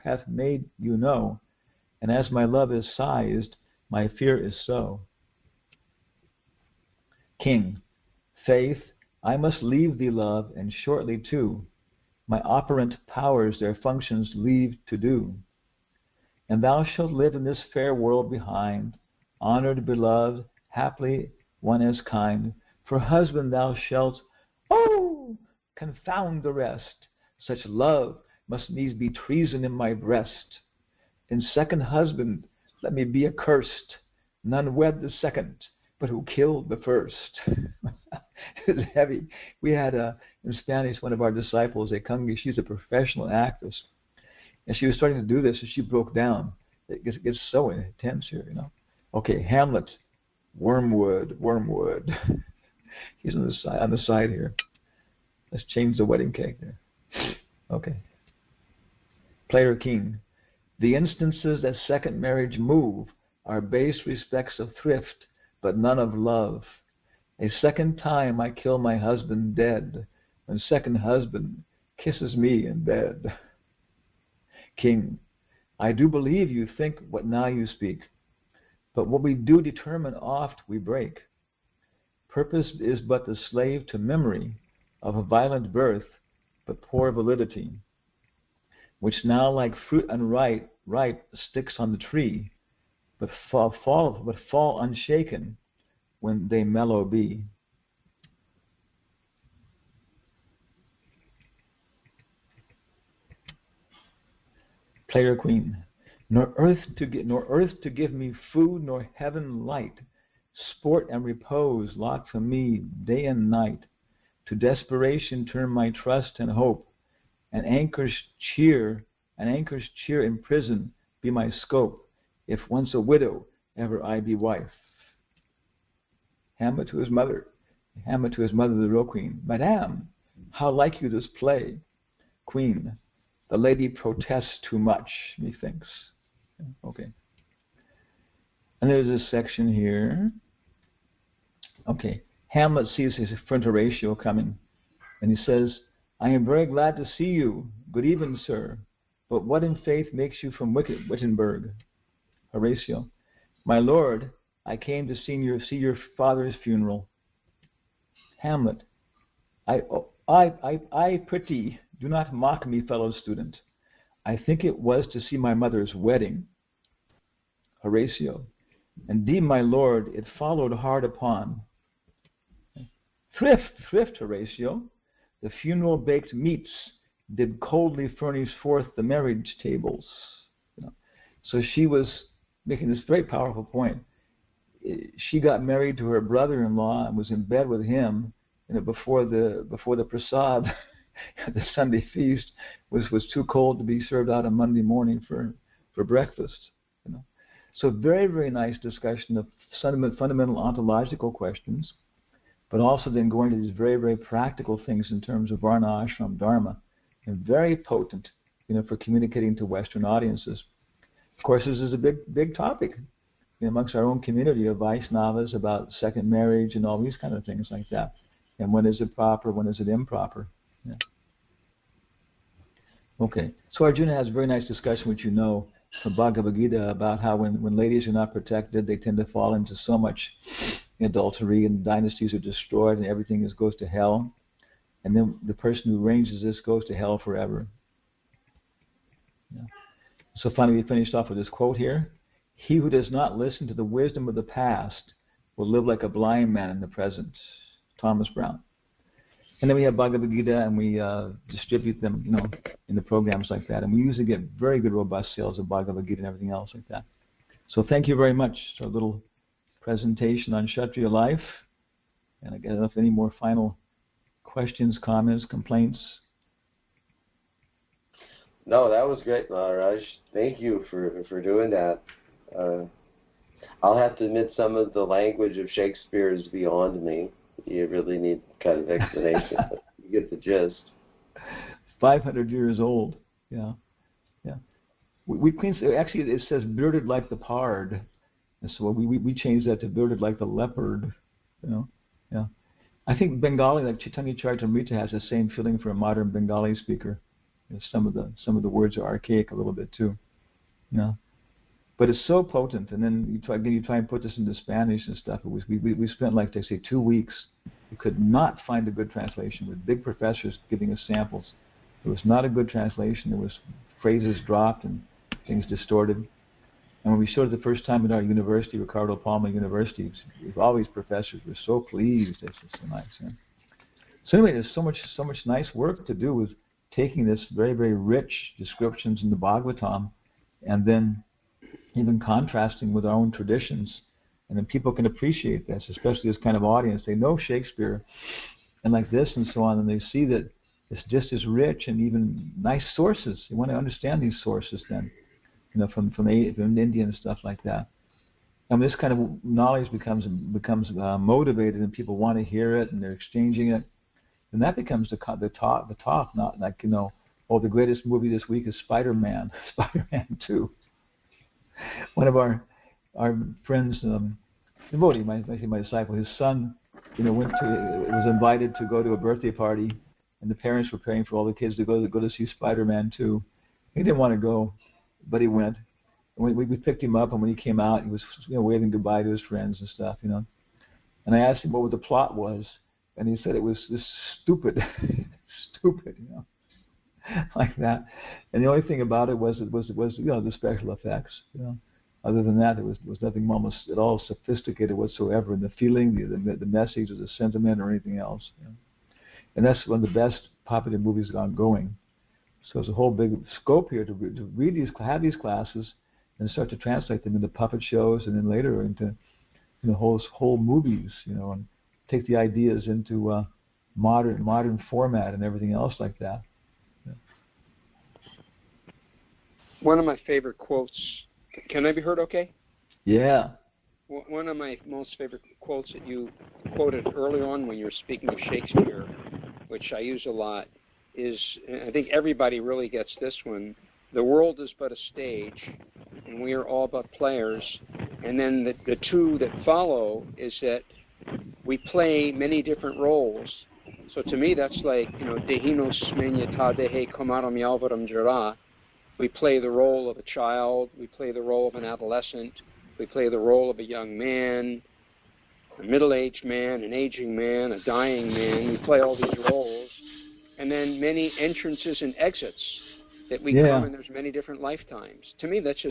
S1: hath made you know, and as my love is sized, my fear is so. King, faith, I must leave thee, love, and shortly too. My operant powers their functions leave to do. And thou shalt live in this fair world behind, honored, beloved, haply one as kind. For husband thou shalt, oh, confound the rest. Such love must needs be treason in my breast. In second husband let me be accursed. None wed the second, but who killed the first. It's heavy. We had in Spanish one of our disciples, a Kangi, she's a professional actress, and she was starting to do this, and she broke down. It gets so intense here, Okay, Hamlet, Wormwood. He's on the side here. Let's change the wedding cake there. Okay. Player King. The instances that second marriage move are base respects of thrift, but none of love. A second time I kill my husband dead, when second husband kisses me in bed. King. I do believe you think what now you speak, but what we do determine oft we break. Purpose is but the slave to memory of a violent birth, but poor validity, which now like fruit unripe sticks on the tree, but fall unshaken when they mellow be. Player Queen. Nor earth to give me food, nor heaven light, sport and repose lock from me day and night. To desperation turn my trust and hope, and anchor's cheer in prison be my scope, if once a widow ever I be wife. Hamlet to his mother, the real queen. Madame, how like you this play? Queen, the lady protests too much, methinks. Okay. And there's this section here. Okay. Hamlet sees his friend Horatio coming, and he says, I am very glad to see you. Good even, sir. But what in faith makes you from Wittenberg? Horatio. My lord, I came to see your father's funeral. Hamlet. I pretty, do not mock me, fellow student. I think it was to see my mother's wedding. Horatio. Indeed, my lord, it followed hard upon. Thrift, Horatio. The funeral baked meats did coldly furnish forth the marriage tables. So she was making this very powerful point. She got married to her brother-in-law and was in bed with him, before the prasad, the Sunday feast, was too cold to be served out on Monday morning for breakfast. So very, very nice discussion of fundamental ontological questions, but also then going to these very, very practical things in terms of varna, ashram, dharma, and very potent, for communicating to Western audiences. Of course, this is a big topic amongst our own community of Vaishnavas about second marriage and all these kind of things like that. And when is it proper, when is it improper? Yeah. Okay, so Arjuna has a very nice discussion, which from Bhagavad Gita, about how when ladies are not protected, they tend to fall into so much adultery, and dynasties are destroyed, and everything goes to hell. And then the person who arranges this goes to hell forever. Yeah. So finally, we finished off with this quote here. He who does not listen to the wisdom of the past will live like a blind man in the present. Thomas Brown. And then we have Bhagavad Gita, and we distribute them, in the programs like that. And we usually get very good, robust sales of Bhagavad Gita and everything else like that. So thank you very much for a little presentation on Kshatriya life. And I don't know if any more final questions, comments, complaints.
S3: No, that was great, Maharaj. Thank you for doing that. I'll have to admit some of the language of Shakespeare is beyond me. You really need kind of explanation, but you get the gist.
S1: 500 years old. Yeah. Actually, it says bearded like the pard, and so we changed that to bearded like the leopard. Yeah. I think Bengali, like Chaitanya Charitamrita, has the same feeling for a modern Bengali speaker. Some of the words are archaic a little bit too. Yeah. But it's so potent, and then you try and put this into Spanish and stuff. We spent, like they say, 2 weeks. We could not find a good translation, with big professors giving us samples. It was not a good translation. There was phrases dropped and things distorted. And when we showed it the first time at our university, Ricardo Palma University, all these professors were so pleased. This is so nice. Yeah. So anyway, there's so much nice work to do with taking this very, very rich descriptions in the Bhagavatam, and then even contrasting with our own traditions. And then people can appreciate this, especially this kind of audience. They know Shakespeare and like this and so on, and they see that it's just as rich and even nice sources. You want to understand these sources then, from India and stuff like that. And this kind of knowledge becomes motivated, and people want to hear it, and they're exchanging it. And that becomes the talk, not like, the greatest movie this week is Spider-Man 2. One of our friends, devotee, my disciple, his son, was invited to go to a birthday party, and the parents were paying for all the kids to go to see Spider-Man 2. He didn't want to go, but he went. And we picked him up, and when he came out, he was waving goodbye to his friends and stuff, And I asked him what the plot was, and he said it was this stupid, like that. And the only thing about it was the special effects. Other than that, there was nothing almost at all sophisticated whatsoever in the feeling, the message, or the sentiment, or anything else. And that's one of the best popular movies ongoing. So there's a whole big scope here to read have these classes, and start to translate them into puppet shows, and then later into whole movies. And take the ideas into modern format and everything else like that.
S4: One of my favorite quotes, can I be heard okay?
S1: Yeah.
S4: One of my most favorite quotes that you quoted early on when you were speaking of Shakespeare, which I use a lot, is, I think everybody really gets this one: the world is but a stage, and we are all but players. And then the two that follow is that we play many different roles. So to me, that's like, dehinos menyata dehe komaram yalvaram jara. We play the role of a child, we play the role of an adolescent, we play the role of a young man, a middle-aged man, an aging man, a dying man. We play all these roles. And then many entrances and exits that we come, and there's many different lifetimes. To me, that's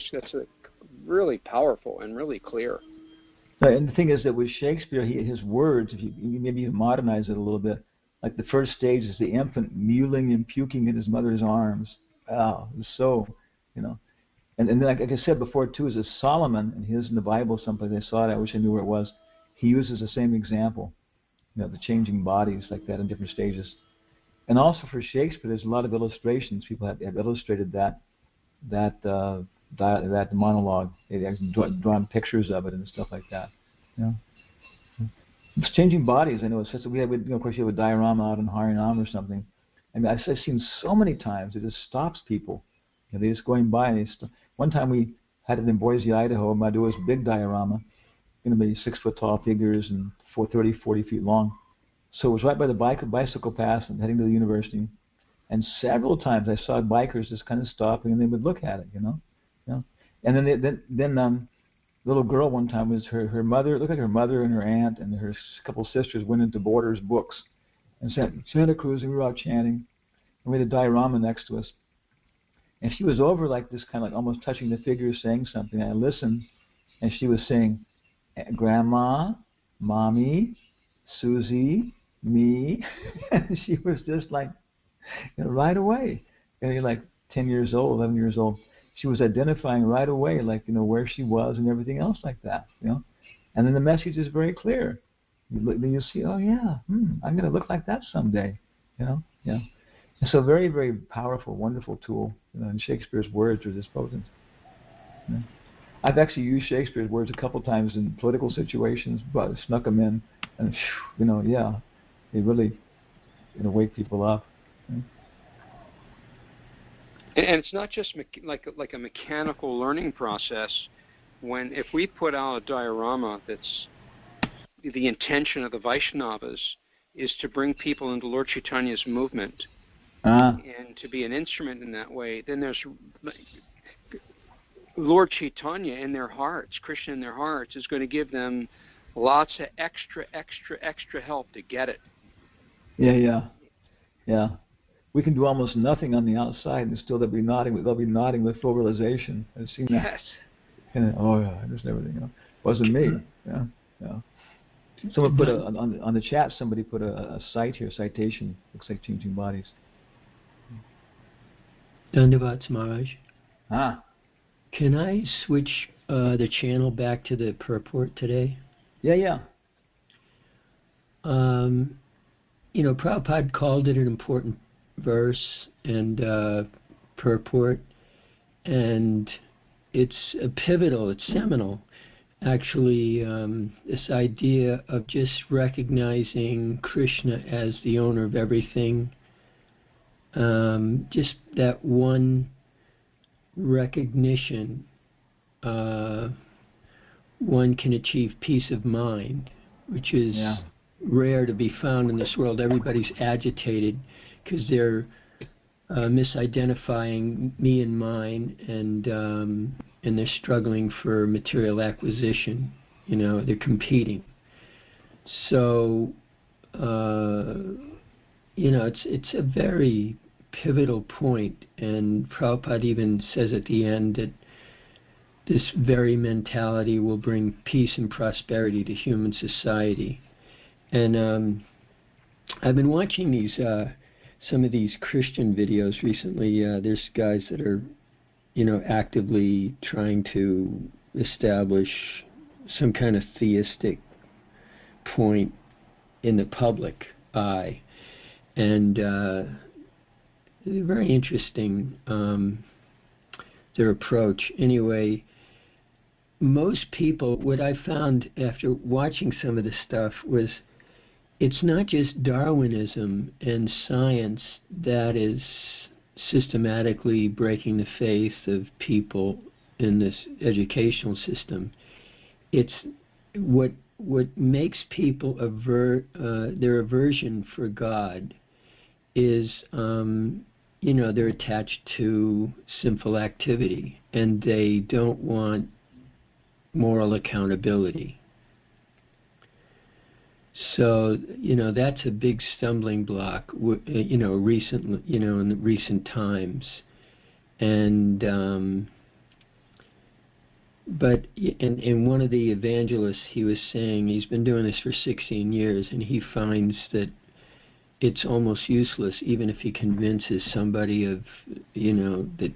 S4: really powerful and really clear.
S1: And the thing is that with Shakespeare, his words, if you maybe modernize it a little bit, like the first stage is the infant mewling and puking in his mother's arms. Wow, it was so, And then like I said before too, is Solomon, and his in the Bible someplace, I saw it, I wish I knew where it was. He uses the same example, the changing bodies like that in different stages. And also for Shakespeare, there's a lot of illustrations. People have illustrated that monologue. They've actually drawn pictures of it and stuff like that. Yeah. It's changing bodies. I know it's such a, of course you have a diorama out in Harinam or something. I mean, I've seen so many times it just stops people. They're just going by and one time we had it in Boise, Idaho. Madhu's big diorama, maybe 6 foot tall figures and 40 feet long. So it was right by the bicycle path and heading to the university. And several times I saw bikers just kind of stopping and they would look at it, And then little girl one time was her mother. It looked like her mother and her aunt and her couple sisters went into Borders Books and Santa Cruz, and we were out chanting. And we had a diorama next to us. And she was over like this, kind of like almost touching the figure, saying something. I listened, and she was saying, Grandma, Mommy, Susie, me. And she was just like, right away. Like 10 years old, 11 years old. She was identifying right away, like, where she was and everything else like that, And then the message is very clear. You see, oh yeah, I'm going to look like that someday, Yeah. And so very, very powerful, wonderful tool. And Shakespeare's words are just potent. I've actually used Shakespeare's words a couple times in political situations, but snuck them in, and they really wake people up.
S4: And it's not just like a mechanical learning process. If we put out a diorama that's the intention of the Vaishnavas is to bring people into Lord Chaitanya's movement and to be an instrument in that way, then there's Lord Chaitanya in their hearts, Krishna in their hearts, is going to give them lots of extra help to get it.
S1: Yeah. We can do almost nothing on the outside, and still they'll be nodding with full realization. I've seen that.
S4: Yes.
S1: Just everything. Wasn't me. Yeah. Someone put on the chat. Somebody put a site here. Citation. Looks like changing bodies.
S5: Demigods, Maharaj.
S1: Can
S5: I switch the channel back to the purport today?
S1: Yeah.
S5: Prabhupada called it an important verse and purport, and it's pivotal, it's seminal, actually, this idea of just recognizing Krishna as the owner of everything, just that one recognition, one can achieve peace of mind, which is rare to be found in this world. Everybody's agitated because they're misidentifying me and mine, and they're struggling for material acquisition. They're competing. So, it's a very pivotal point, and Prabhupada even says at the end that this very mentality will bring peace and prosperity to human society. And I've been watching these some of these Christian videos recently. There's guys that are, actively trying to establish some kind of theistic point in the public eye, and they're very interesting, their approach. Anyway, most people, what I found after watching some of this stuff was, it's not just Darwinism and science that is systematically breaking the faith of people in this educational system. It's what makes people their aversion for God is, they're attached to sinful activity, and they don't want moral accountability. So, that's a big stumbling block, in the recent times. And, but in one of the evangelists, he was saying he's been doing this for 16 years, and he finds that it's almost useless, even if he convinces somebody of, that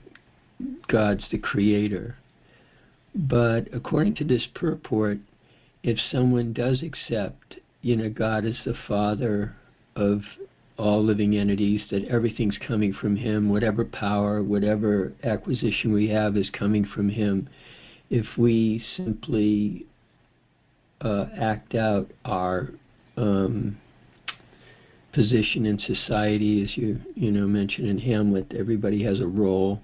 S5: God's the creator. But according to this purport, if someone does accept God is the Father of all living entities, that everything's coming from Him, whatever power, whatever acquisition we have is coming from Him. If we simply act out our position in society, as you mentioned in Hamlet. Everybody has a role.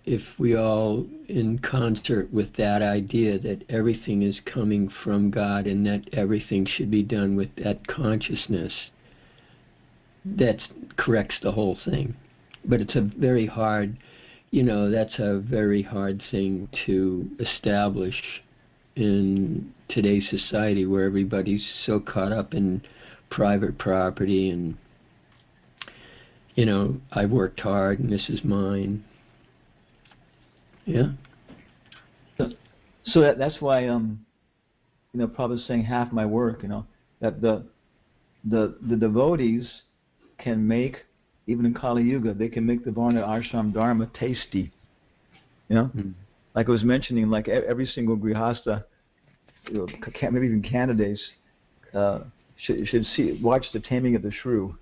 S5: If we all, in concert with that idea that everything is coming from God and that everything should be done with that consciousness, that corrects the whole thing. But it's a very hard, that's a very hard thing to establish in today's society, where everybody's so caught up in private property and, I've worked hard and this is mine. Yeah.
S1: So that's why Prabhupada's saying half my work. That the devotees can make, even in Kali Yuga, they can make the Varna Ashram Dharma tasty.
S5: Mm-hmm.
S1: Like I was mentioning, like every single grihastha, maybe even candidates, should watch The Taming of the Shrew,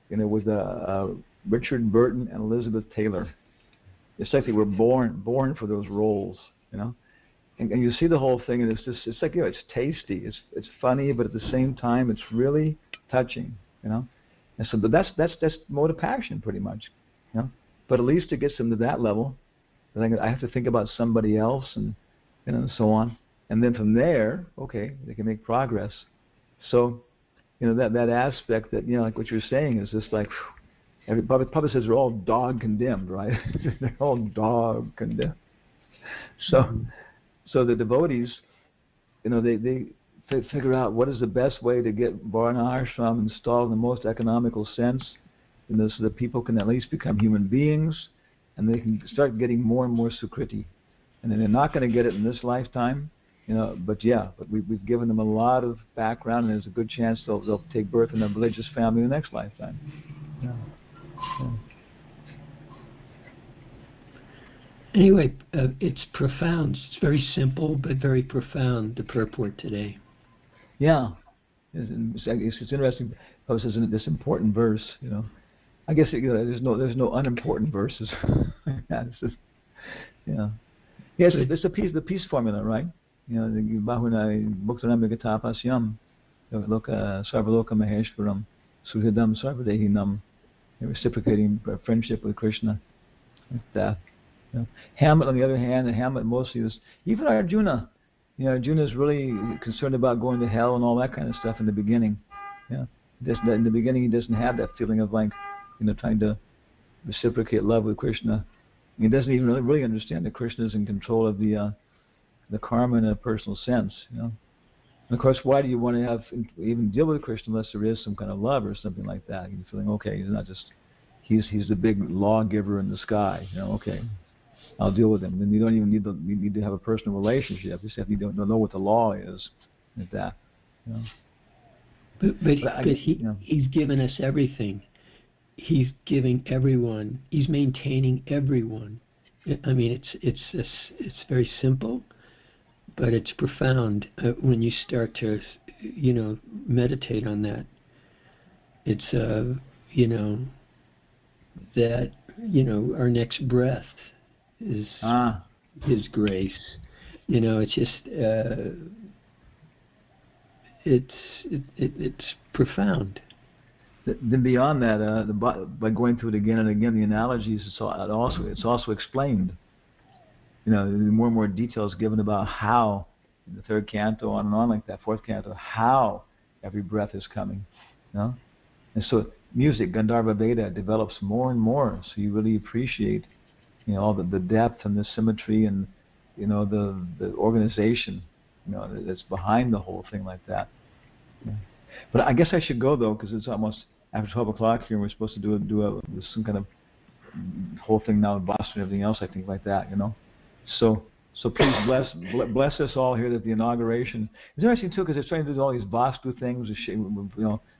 S1: with Richard Burton and Elizabeth Taylor. It's like they were born for those roles, and you see the whole thing, and it's like it's tasty, it's funny, but at the same time it's really touching, And so that's mode of passion, pretty much, But at least it gets them to that level. I have to think about somebody else, and so on, and then from there, okay, they can make progress. So, that aspect that like what you're saying is just like. Prabhupada says they're all dog condemned, right? They're all dog condemned. So the devotees, they figure out what is the best way to get Varna Ashram installed in the most economical sense, so that people can at least become human beings, and they can start getting more and more sukriti. And then they're not going to get it in this lifetime, but we've given them a lot of background, and there's a good chance they'll take birth in a religious family in the next lifetime. Yeah.
S5: Anyway, it's profound. It's very simple, but very profound, the purport today.
S1: Yeah. It's interesting. I was in this important verse, I guess there's no unimportant verses. Yes, it's the peace formula, right? Bahunai Bhuktanam Vigatapasyam, Loka Sarvaloka Maheshwaram, Suhridam Sarvadehinam. Reciprocating friendship with Krishna, like that. Hamlet, on the other hand, Hamlet mostly was, even Arjuna. Arjuna is really concerned about going to hell and all that kind of stuff in the beginning. In the beginning, he doesn't have that feeling of trying to reciprocate love with Krishna. He doesn't even really understand that Krishna is in control of the karma in a personal sense. And of course, why do you want to even deal with Krishna unless there is some kind of love or something like that? You're feeling, okay, he's not just, he's the big lawgiver in the sky. Okay, I'll deal with him. And you don't even need to have a personal relationship. You just have to know what the law is, like that.
S5: But he's given us everything. He's giving everyone. He's maintaining everyone. I mean, it's very simple. But it's profound when you start to, meditate on that. It's, that, our next breath is His grace. It's just, it's profound.
S1: Then beyond that, by going through it again and again, the analogies, it's also explained. More and more details given about how, in the third canto, on and on like that, fourth canto, how every breath is coming. And so music, Gandharva Veda, develops more and more, so you really appreciate, all the depth and the symmetry and, the organization, that's behind the whole thing like that. But I guess I should go, though, because it's almost after 12 o'clock here, and we're supposed to do some kind of whole thing now with Boston and everything else, I think, like that, So please bless us all here at the inauguration. It's interesting too, because they're trying to do all these Vastu things,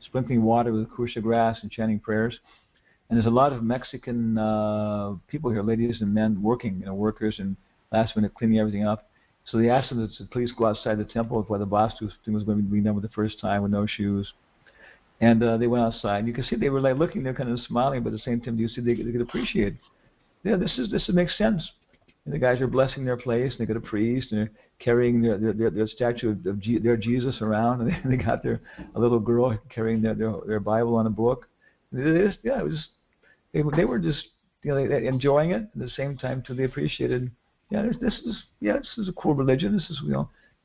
S1: sprinkling water with kusha grass and chanting prayers. And there's a lot of Mexican people here, ladies and men, working, workers, and last minute cleaning everything up. So they asked them to please go outside the temple where the Vastu thing was going to be done for the first time with no shoes. And they went outside. You can see they were looking, they're kind of smiling, but at the same time, you see they could appreciate. Yeah, this makes sense. And the guys are blessing their place, and they got a priest, and they're carrying their statue of their Jesus around, and they got a little girl carrying their Bible on a book. It was they were just they enjoying it. At the same time, too, they appreciated. This is a cool religion. This is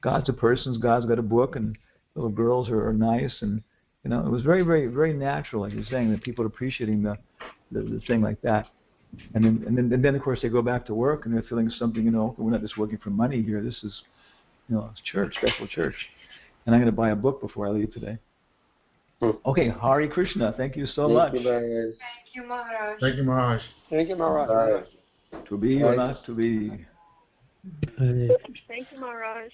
S1: God's a person. God's got a book, and little girls are nice, and it was very, very, very natural, like you're saying, that people are appreciating the thing like that. And then of course they go back to work and they're feeling something. We're not just working for money here. This is it's church, special church. And I'm going to buy a book before I leave today. Okay, Hare Krishna. Thank you so much.
S3: Thank you,
S6: Maharaj.
S2: Thank you, Maharaj.
S4: Thank you, Maharaj.
S1: To be or not to be.
S5: Uh,
S6: Thank you, Maharaj.